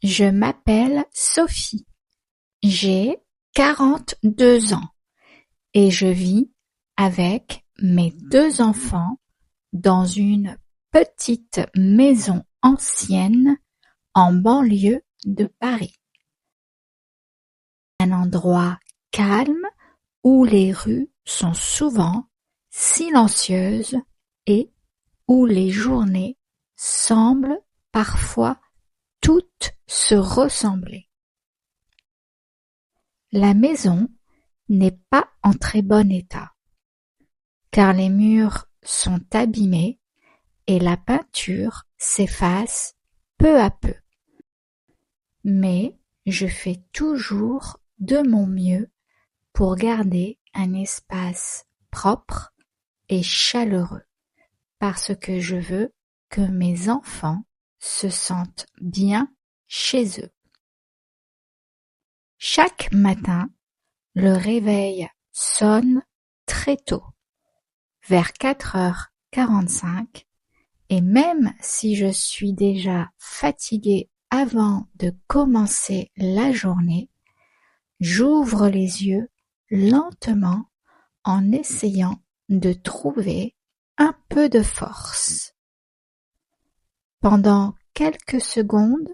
Je m'appelle Sophie, j'ai 42 ans et je vis avec mes 2 enfants dans une petite maison ancienne en banlieue de Paris. Un endroit calme où les rues sont souvent silencieuses et où les journées semblent parfois toutes se ressembler. La maison n'est pas en très bon état, car les murs sont abîmés et la peinture s'efface peu à peu. Mais je fais toujours de mon mieux pour garder un espace propre et chaleureux, parce que je veux que mes enfants se sentent bien chez eux. Chaque matin, le réveil sonne très tôt, vers 4h45, et même si je suis déjà fatiguée avant de commencer la journée, j'ouvre les yeux lentement en essayant de trouver un peu de force. Pendant quelques secondes,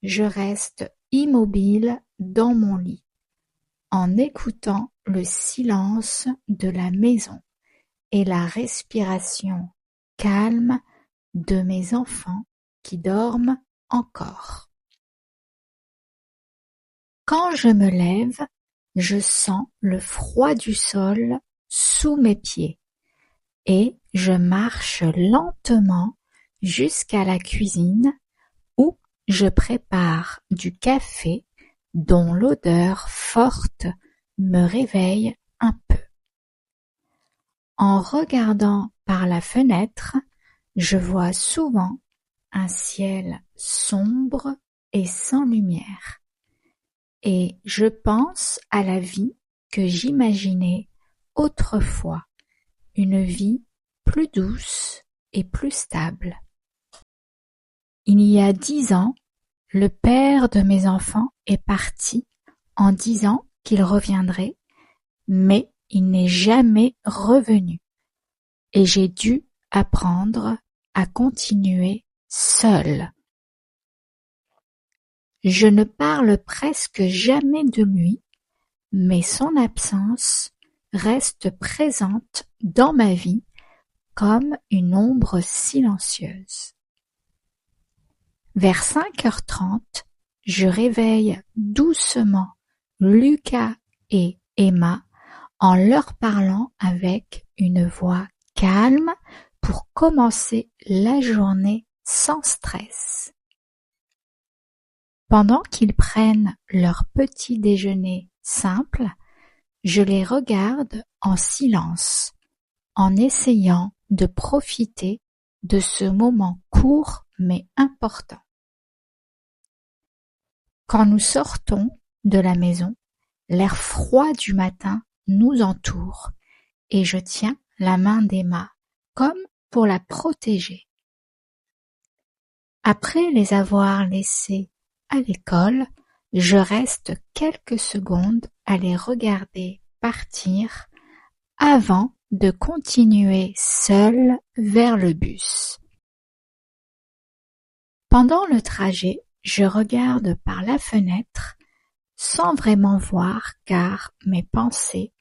je reste immobile dans mon lit, en écoutant le silence de la maison et la respiration calme de mes enfants qui dorment encore. Quand je me lève, je sens le froid du sol sous mes pieds et je marche lentement jusqu'à la cuisine où je prépare du café dont l'odeur forte me réveille un peu. En regardant par la fenêtre, je vois souvent un ciel sombre et sans lumière, et je pense à la vie que j'imaginais autrefois, une vie plus douce et plus stable. Il y a 10 ans, le père de mes enfants est parti en disant qu'il reviendrait, mais il n'est jamais revenu et j'ai dû apprendre à continuer seule. Je ne parle presque jamais de lui, mais son absence reste présente dans ma vie comme une ombre silencieuse. Vers 5h30, je réveille doucement Lucas et Emma en leur parlant avec une voix calme pour commencer la journée sans stress. Pendant qu'ils prennent leur petit déjeuner simple, je les regarde en silence, en essayant de profiter de ce moment court mais important. Quand nous sortons de la maison, l'air froid du matin nous entoure et je tiens la main d'Emma comme pour la protéger. Après les avoir laissés à l'école, je reste quelques secondes à les regarder partir avant de continuer seule vers le bus. Pendant le trajet, je regarde par la fenêtre sans vraiment voir car mes pensées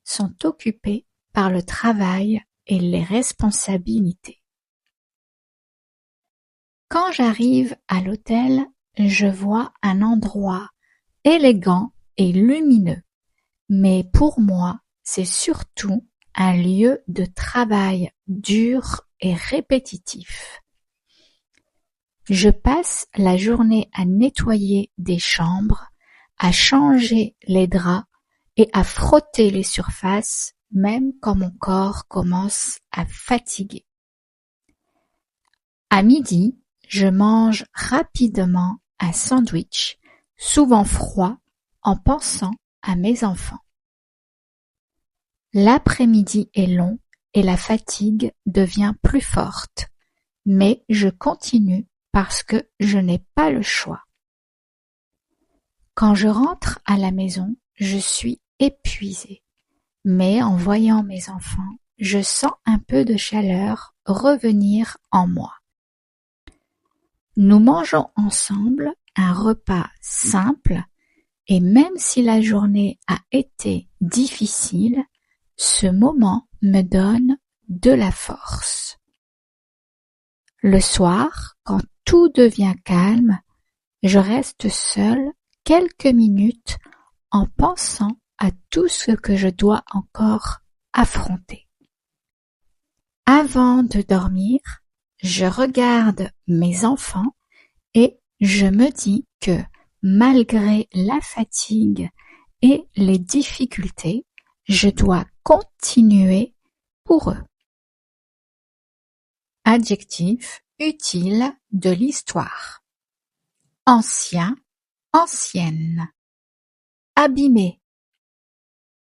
sont occupées par le travail et les responsabilités. Quand j'arrive à l'hôtel, je vois un endroit élégant et lumineux, mais pour moi, c'est surtout un lieu de travail dur et répétitif. Je passe la journée à nettoyer des chambres, à changer les draps et à frotter les surfaces, même quand mon corps commence à fatiguer. À midi, je mange rapidement un sandwich, souvent froid, en pensant à mes enfants. L'après-midi est long et la fatigue devient plus forte, mais je continue parce que je n'ai pas le choix. Quand je rentre à la maison, je suis épuisée. Mais en voyant mes enfants, je sens un peu de chaleur revenir en moi. Nous mangeons ensemble un repas simple et même si la journée a été difficile, ce moment me donne de la force. Le soir, quand tout devient calme, je reste seule quelques minutes en pensant à tout ce que je dois encore affronter. Avant de dormir, je regarde mes enfants et je me dis que malgré la fatigue et les difficultés, je dois continuer pour eux. Adjectif utile de l'histoire. Ancien, ancienne. Abîmé,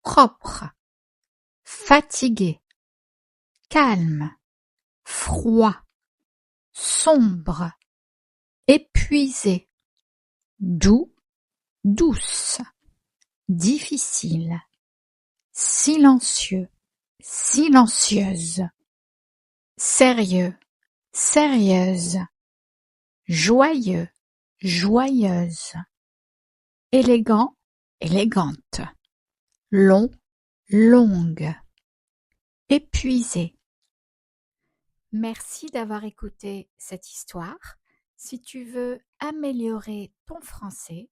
propre, fatigué, calme, froid, sombre, épuisé, doux, douce, difficile, silencieux, silencieuse, sérieux, sérieuse, joyeux, joyeuse, élégant, élégante, long, longue, épuisé. Merci d'avoir écouté cette histoire. Si tu veux améliorer ton français,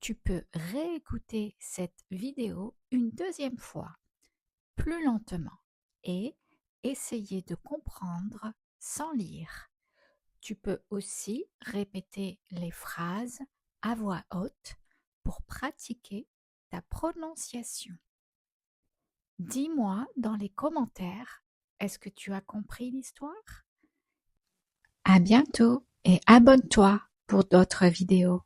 tu peux réécouter cette vidéo une deuxième fois, plus lentement, et essayer de comprendre sans lire. Tu peux aussi répéter les phrases à voix haute pour pratiquer ta prononciation. Dis-moi dans les commentaires, est-ce que tu as compris l'histoire? À bientôt et abonne-toi pour d'autres vidéos.